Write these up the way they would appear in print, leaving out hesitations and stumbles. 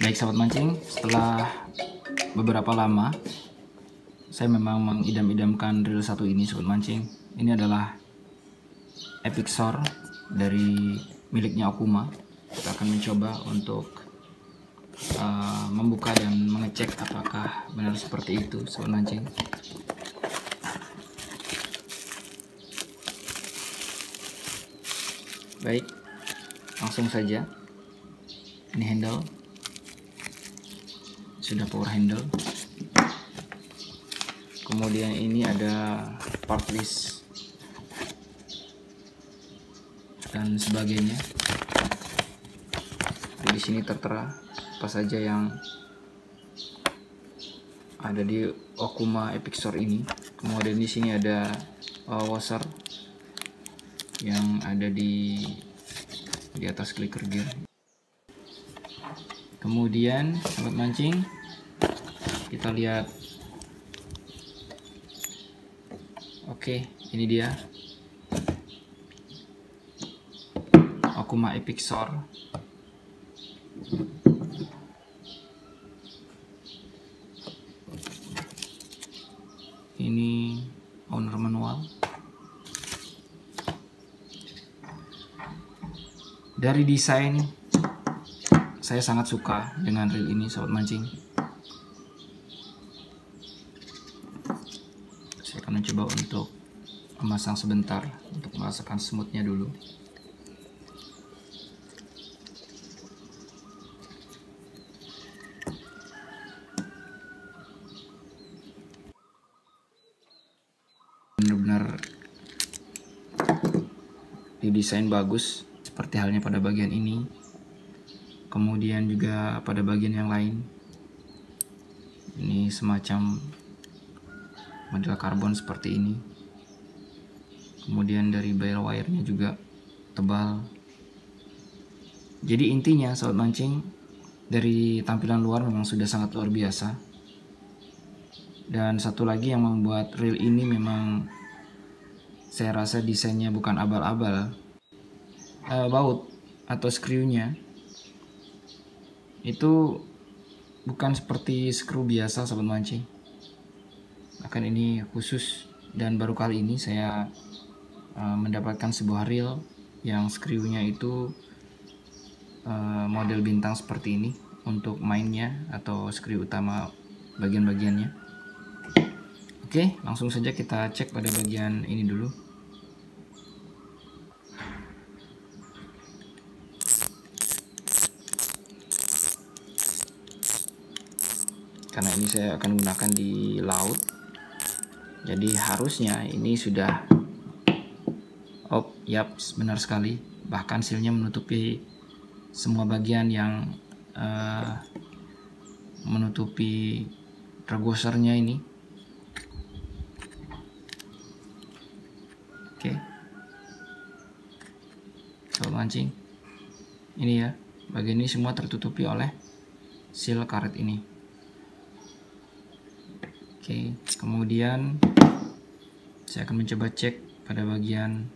Baik sahabat mancing, setelah beberapa lama saya memang mengidam-idamkan reel satu ini sahabat mancing. Ini adalah Epixor dari miliknya Okuma. Kita akan mencoba untuk membuka dan mengecek apakah benar seperti itu sahabat mancing. Baik, langsung saja. Ini handle, sudah power handle. Kemudian ini ada part list dan sebagainya. Di sini tertera apa saja yang ada di Okuma Epixor ini. Kemudian di sini ada washer yang ada di atas clicker gear. Kemudian sahabat mancing, kita lihat. Oke, ini dia Okuma Epixor. Ini owner manual. Dari desain, saya sangat suka dengan reel ini sahabat mancing. Saya akan mencoba untuk memasang sebentar untuk merasakan smoothnya dulu. Benar-benar didesain bagus, seperti halnya pada bagian ini, kemudian juga pada bagian yang lain. Ini semacam model karbon seperti ini. Kemudian dari bail wire-nya juga tebal. Jadi intinya sahabat mancing, dari tampilan luar memang sudah sangat luar biasa. Dan satu lagi yang membuat reel ini memang saya rasa desainnya bukan abal-abal. Baut atau screw-nya itu bukan seperti screw biasa sahabat mancing. Bahkan ini khusus, dan baru kali ini saya mendapatkan sebuah reel yang screw-nya itu model bintang seperti ini untuk mainnya atau screw utama bagian-bagiannya. Oke, langsung saja kita cek pada bagian ini dulu. Karena ini saya akan gunakan di laut, jadi harusnya ini sudah yap, benar sekali. Bahkan sealnya menutupi semua bagian yang menutupi regossernya ini. Oke, sobat mancing, ini ya, bagian ini semua tertutupi oleh seal karet ini. Oke, kemudian saya akan mencoba cek pada bagian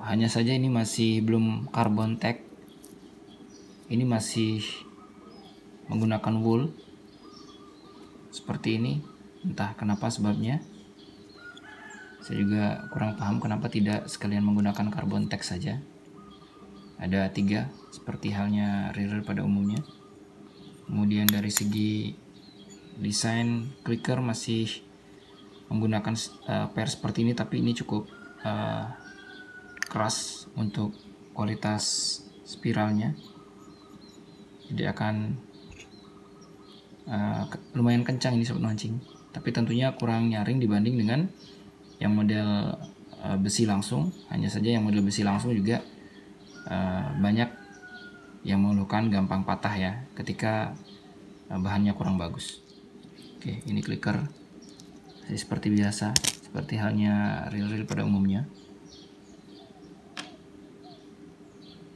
hanya saja ini masih belum carbon tag. Ini masih menggunakan wool seperti ini. Entah kenapa sebabnya. Saya juga kurang paham kenapa tidak sekalian menggunakan carbon tag saja. Ada 3 seperti halnya reel pada umumnya. Kemudian dari segi desain clicker masih menggunakan pair seperti ini, tapi ini cukup keras untuk kualitas spiralnya. Jadi akan lumayan kencang ini sobat mancing, tapi tentunya kurang nyaring dibanding dengan yang model besi langsung. Hanya saja yang model besi langsung juga banyak yang mengeluhkan gampang patah ya ketika bahannya kurang bagus. Oke, ini clicker seperti biasa, seperti halnya reel-reel pada umumnya.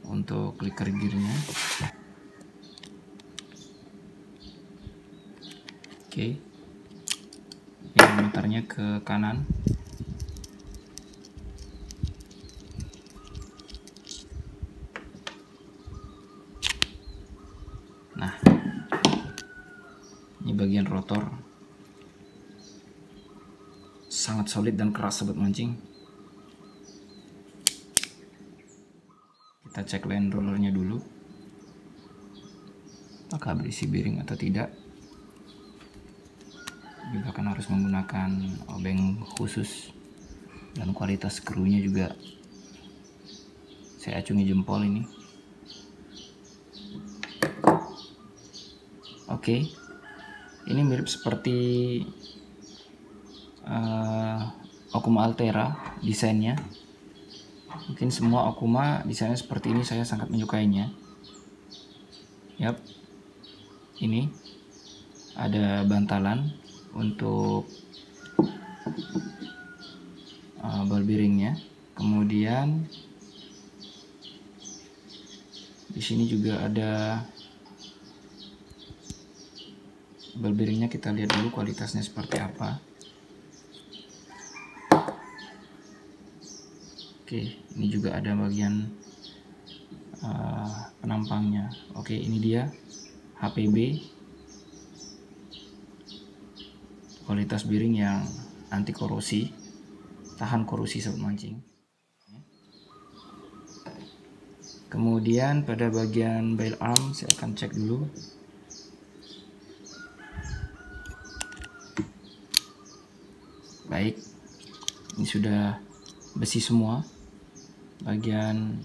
Untuk clicker gearnya Oke, ini mutarnya ke kanan. Nah, ini bagian rotor, sangat solid dan keras sobat mancing. Kita cek line rollernya dulu, apakah berisi bearing atau tidak. Juga kan harus menggunakan obeng khusus, dan kualitas skrunya juga saya acungi jempol ini. Oke, ini mirip seperti Okuma Altera desainnya. Mungkin semua Okuma desainnya seperti ini, saya sangat menyukainya. Yap, ini ada bantalan untuk ball bearingnya. Kemudian di sini juga ada ball bearingnya. Kita lihat dulu kualitasnya seperti apa. Oke, ini juga ada bagian penampangnya. Oke, ini dia HPB, kualitas bearing yang anti korosi, tahan korosi sobat mancing. Kemudian pada bagian bail arm saya akan cek dulu. Baik, ini sudah besi semua. Bagian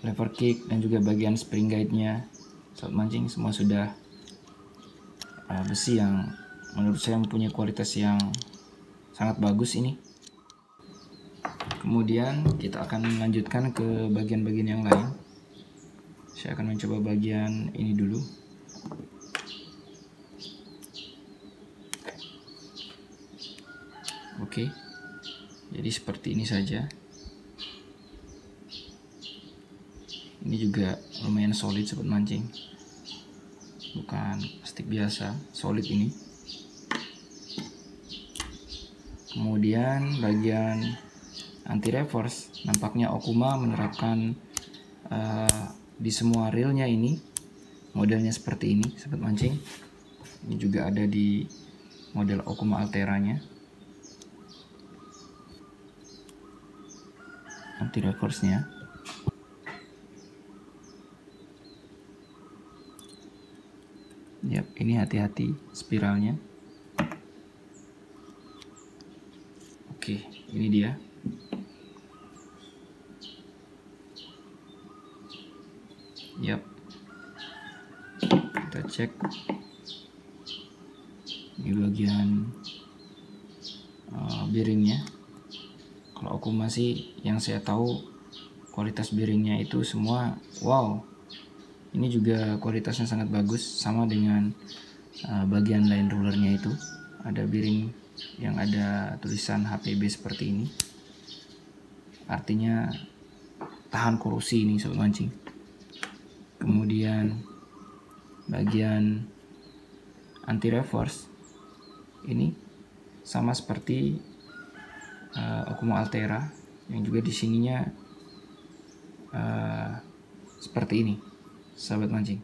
lever kick dan juga bagian spring guide-nya sobat mancing semua sudah besi yang menurut saya mempunyai kualitas yang sangat bagus ini. Kemudian kita akan melanjutkan ke bagian-bagian yang lain. Saya akan mencoba bagian ini dulu. Oke, jadi seperti ini saja. Ini juga lumayan solid sobat mancing, bukan plastik biasa, solid ini. Kemudian bagian anti reverse, nampaknya Okuma menerapkan di semua reelnya ini modelnya seperti ini sobat mancing. Ini juga ada di model Okuma Altera-nya. Anti reverse-nya. Yap, ini hati-hati spiralnya. Oke, ini dia. Yap, kita cek. Ini bagian bearingnya. Kalau Okuma sih yang saya tahu kualitas bearingnya itu semua wow. Ini juga kualitasnya sangat bagus, sama dengan bagian line rollernya itu. Ada bearing yang ada tulisan HPB seperti ini. Artinya tahan korosi ini sobat mancing. Kemudian bagian anti reverse ini sama seperti Okuma Altera, yang juga di sininya seperti ini sahabat mancing.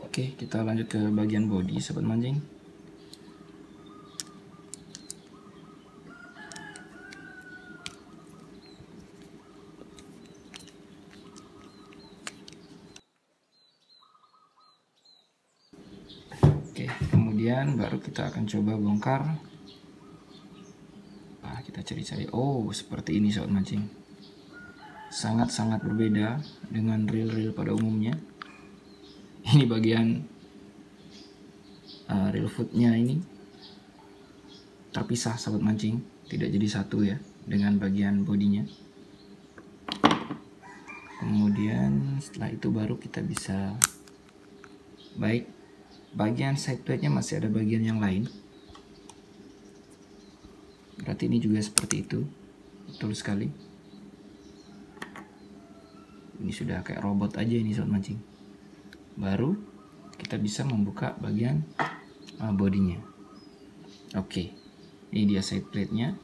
Oke, kita lanjut ke bagian bodi sahabat mancing. Oke, kemudian baru kita akan coba bongkar. Nah, kita cari-cari. Oh, seperti ini sobat mancing. Sangat-sangat berbeda dengan reel-reel pada umumnya. Ini bagian reel footnya ini terpisah sahabat mancing, tidak jadi satu ya dengan bagian bodinya. Kemudian setelah itu baru kita bisa, baik, bagian side plate-nya masih ada bagian yang lain. Berarti ini juga seperti itu. Betul sekali. Ini sudah kayak robot aja ini sobat mancing. baru kita bisa membuka bagian bodinya. Oke, ini dia side plate-nya.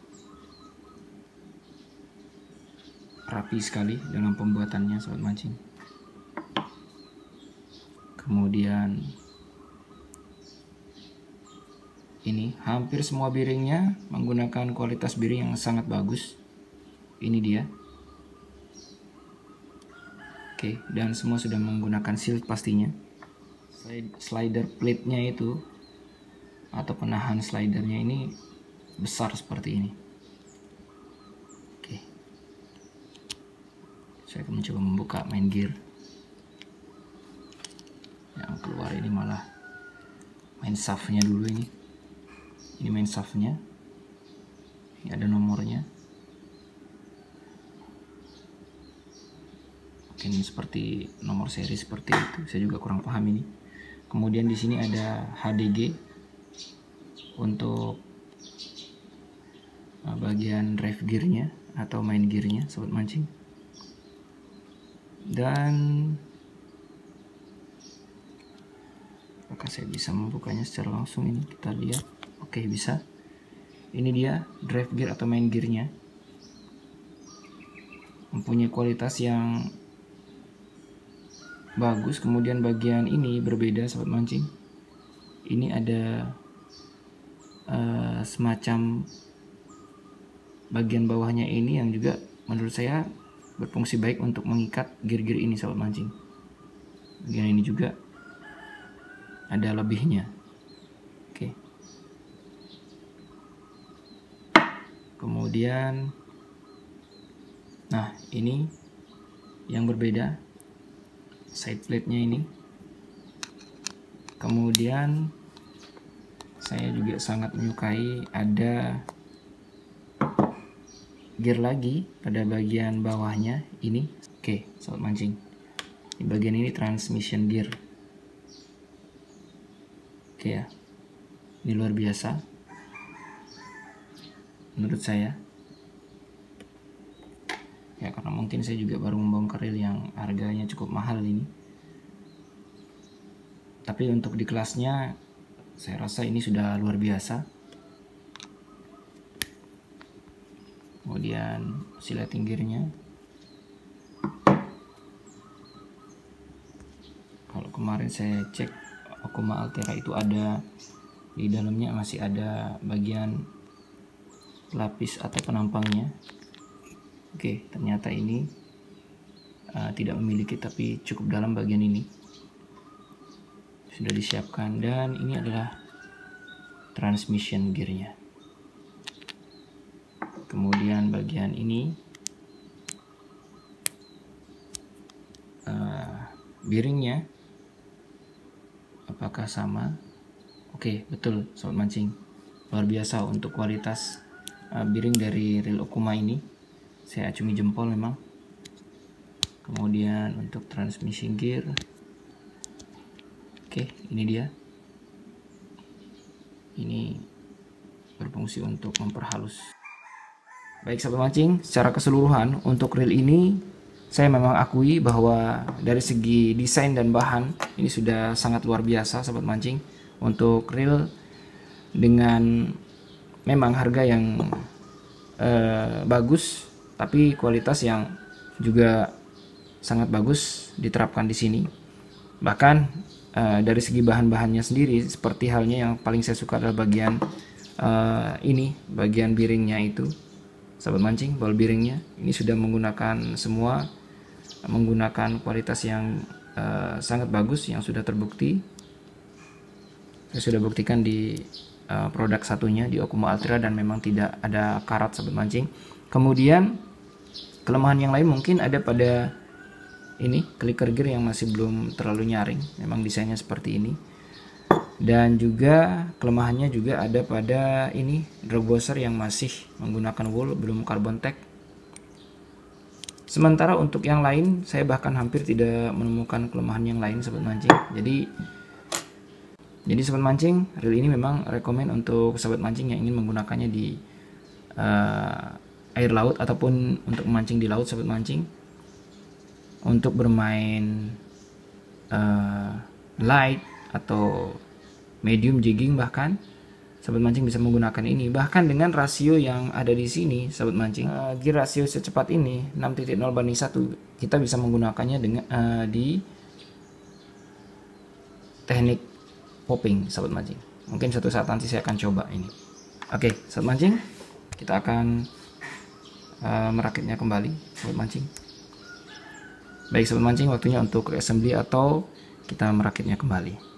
Rapi sekali dalam pembuatannya sobat mancing. Kemudian ini hampir semua bearingnya menggunakan kualitas bearing yang sangat bagus. Ini dia. Oke, dan semua sudah menggunakan seal pastinya. Slider plate-nya itu atau penahan slidernya ini besar seperti ini. Oke, saya akan mencoba membuka main gear. Yang keluar ini malah main shaftnya dulu ini. Ini main shaftnya. Ini ada nomornya. Ini seperti nomor seri seperti itu. Saya juga kurang paham ini. Kemudian di sini ada HDG untuk bagian drive gearnya atau main gearnya sobat mancing. Dan apakah saya bisa membukanya secara langsung ini? Kita lihat. Oke, bisa. Ini dia drive gear atau main gearnya. Mempunyai kualitas yang bagus. Kemudian bagian ini berbeda sobat mancing. Ini ada semacam bagian bawahnya ini yang juga menurut saya berfungsi baik untuk mengikat gear-gear ini sobat mancing. Bagian ini juga ada lebihnya. Oke. Kemudian nah ini yang berbeda side plate-nya ini. Kemudian saya juga sangat menyukai ada gear lagi pada bagian bawahnya ini. Oke, sobat mancing. Di bagian ini transmission gear. Oke ya. Ini luar biasa menurut saya. Ya, karena mungkin saya juga baru membongkar reel yang harganya cukup mahal ini. Tapi untuk di kelasnya saya rasa ini sudah luar biasa. Kemudian oscillating gearnya. Kalau kemarin saya cek Okuma Altera itu ada di dalamnya masih ada bagian lapis atau penampangnya. Oke, ternyata ini tidak memiliki, tapi cukup dalam bagian ini sudah disiapkan. Dan ini adalah transmission gearnya. Kemudian bagian ini bearingnya apakah sama? Oke, betul sobat mancing, luar biasa untuk kualitas bearing dari reel Okuma ini. Saya acungi jempol memang. Kemudian untuk transmission gear, oke, ini dia. Ini berfungsi untuk memperhalus. Baik sobat mancing, secara keseluruhan untuk reel ini saya memang akui bahwa dari segi desain dan bahan ini sudah sangat luar biasa sobat mancing. Untuk reel dengan memang harga yang bagus, tapi kualitas yang juga sangat bagus diterapkan di sini. Bahkan dari segi bahan-bahannya sendiri, seperti halnya yang paling saya suka adalah bagian ini, bagian bearingnya itu, sahabat mancing, ball bearingnya. Ini sudah menggunakan kualitas yang sangat bagus, yang sudah terbukti. Saya sudah buktikan di produk satunya di Okuma Altera dan memang tidak ada karat sahabat mancing. Kemudian kelemahan yang lain mungkin ada pada ini clicker gear yang masih belum terlalu nyaring, memang desainnya seperti ini. Dan juga kelemahannya juga ada pada ini drag washer yang masih menggunakan wool, belum carbon tag. Sementara untuk yang lain saya bahkan hampir tidak menemukan kelemahan yang lain sahabat mancing. Jadi sahabat mancing, reel ini memang rekomend untuk sahabat mancing yang ingin menggunakannya di air laut ataupun untuk memancing di laut sahabat mancing, untuk bermain light atau medium jigging, bahkan sahabat mancing bisa menggunakan ini. Bahkan dengan rasio yang ada di sini sahabat mancing, gear rasio secepat ini 6.0/1, kita bisa menggunakannya dengan di teknik popping sahabat mancing. Mungkin suatu saat nanti saya akan coba ini. Oke sahabat mancing, kita akan merakitnya kembali sahabat mancing. Baik sahabat mancing, waktunya untuk reassembly atau kita merakitnya kembali.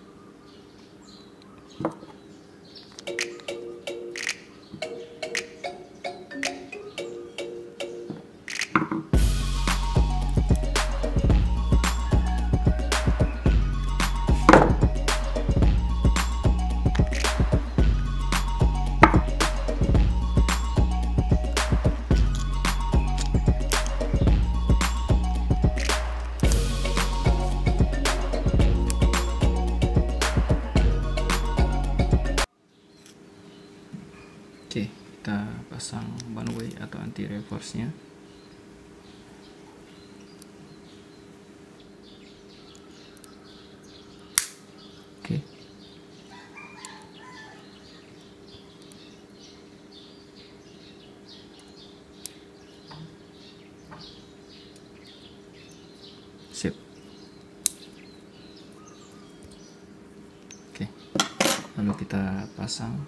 Oke, kita pasang one way atau anti reverse nya. Oke. Sip. Oke. Lalu kita pasang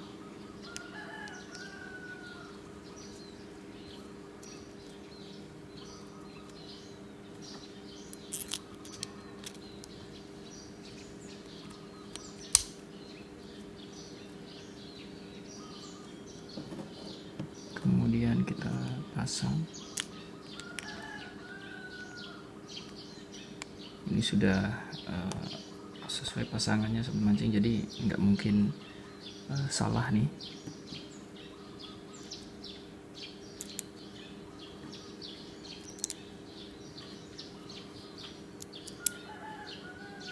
kemudian kita pasang. Ini sudah sesuai pasangannya sahabat mancing, jadi nggak mungkin salah nih.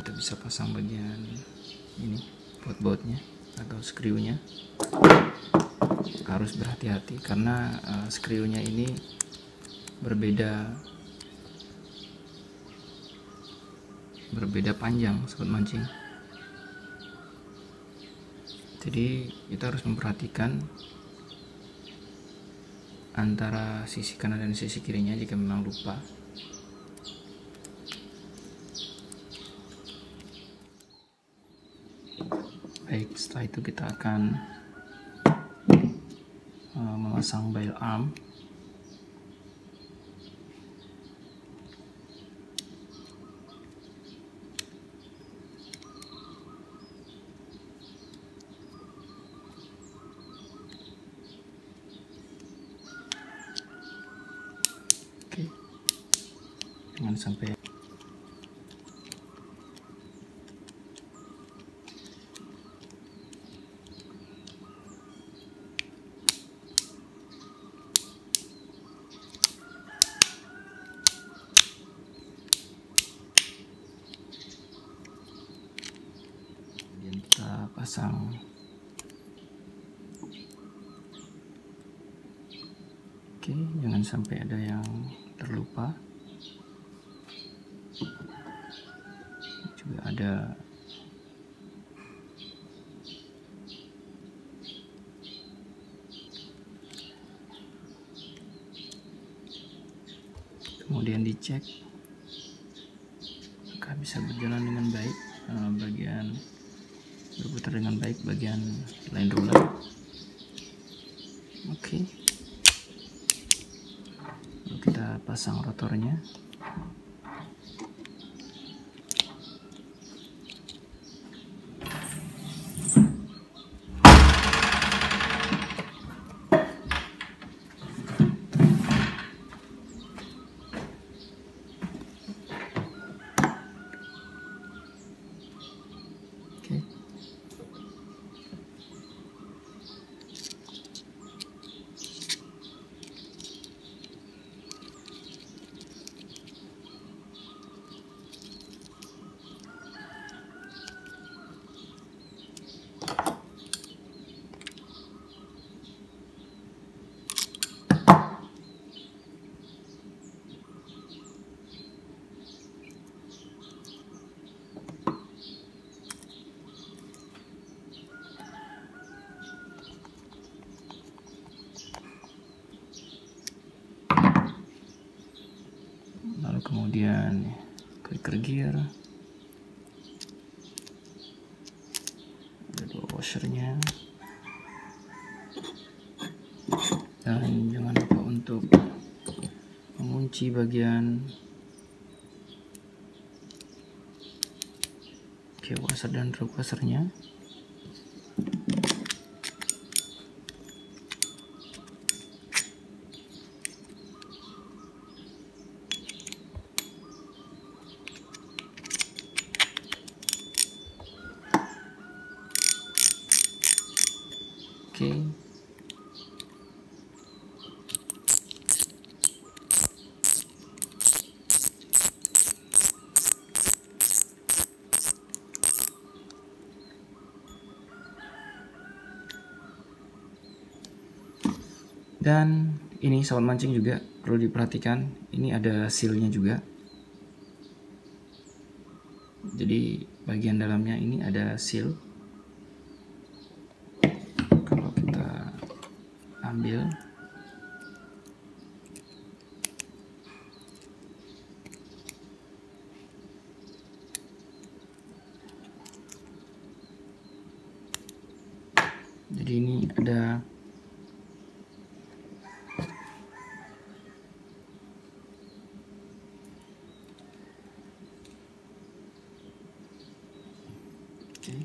Kita bisa pasang bagian ini baut-bautnya atau screw-nya. Harus berhati-hati karena screw-nya ini berbeda panjang sobat mancing. Jadi kita harus memperhatikan antara sisi kanan dan sisi kirinya jika memang lupa. Baik, setelah itu kita akan memasang bail arm. Oke, jangan sampai kita pasang. Oke, jangan sampai ada yang terlupa. Juga ada kemudian dicek apakah bisa berjalan dengan baik, bagian berputar dengan baik bagian line roller. Oke, lalu kita pasang rotornya. Oke. clicker gear, ada 2 washernya, dan jangan lupa untuk mengunci bagian washer dan drop washernya. Oke. Dan ini sobat mancing juga perlu diperhatikan, ini ada sealnya juga. Jadi bagian dalamnya ini ada seal. Kalau kita ambil, jadi ini ada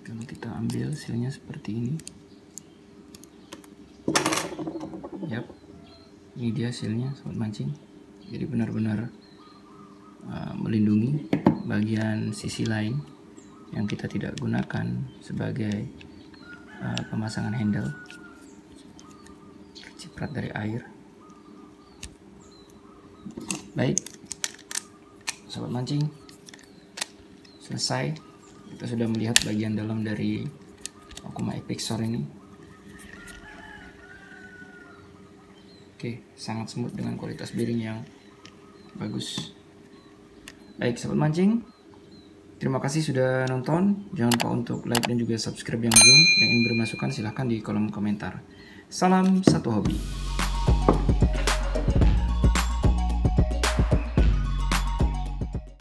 kalau kita ambil sealnya seperti ini. Yap, ini dia sealnya sobat mancing. Jadi benar-benar melindungi bagian sisi lain yang kita tidak gunakan sebagai pemasangan handle, ciprat dari air. Baik, sobat mancing, selesai. Kita sudah melihat bagian dalam dari Okuma Epic Shore ini. Oke, sangat smooth dengan kualitas bearing yang bagus. Baik, sobat mancing, terima kasih sudah nonton. Jangan lupa untuk like dan juga subscribe yang belum. Yang ingin bermasukan silahkan di kolom komentar. Salam satu hobi.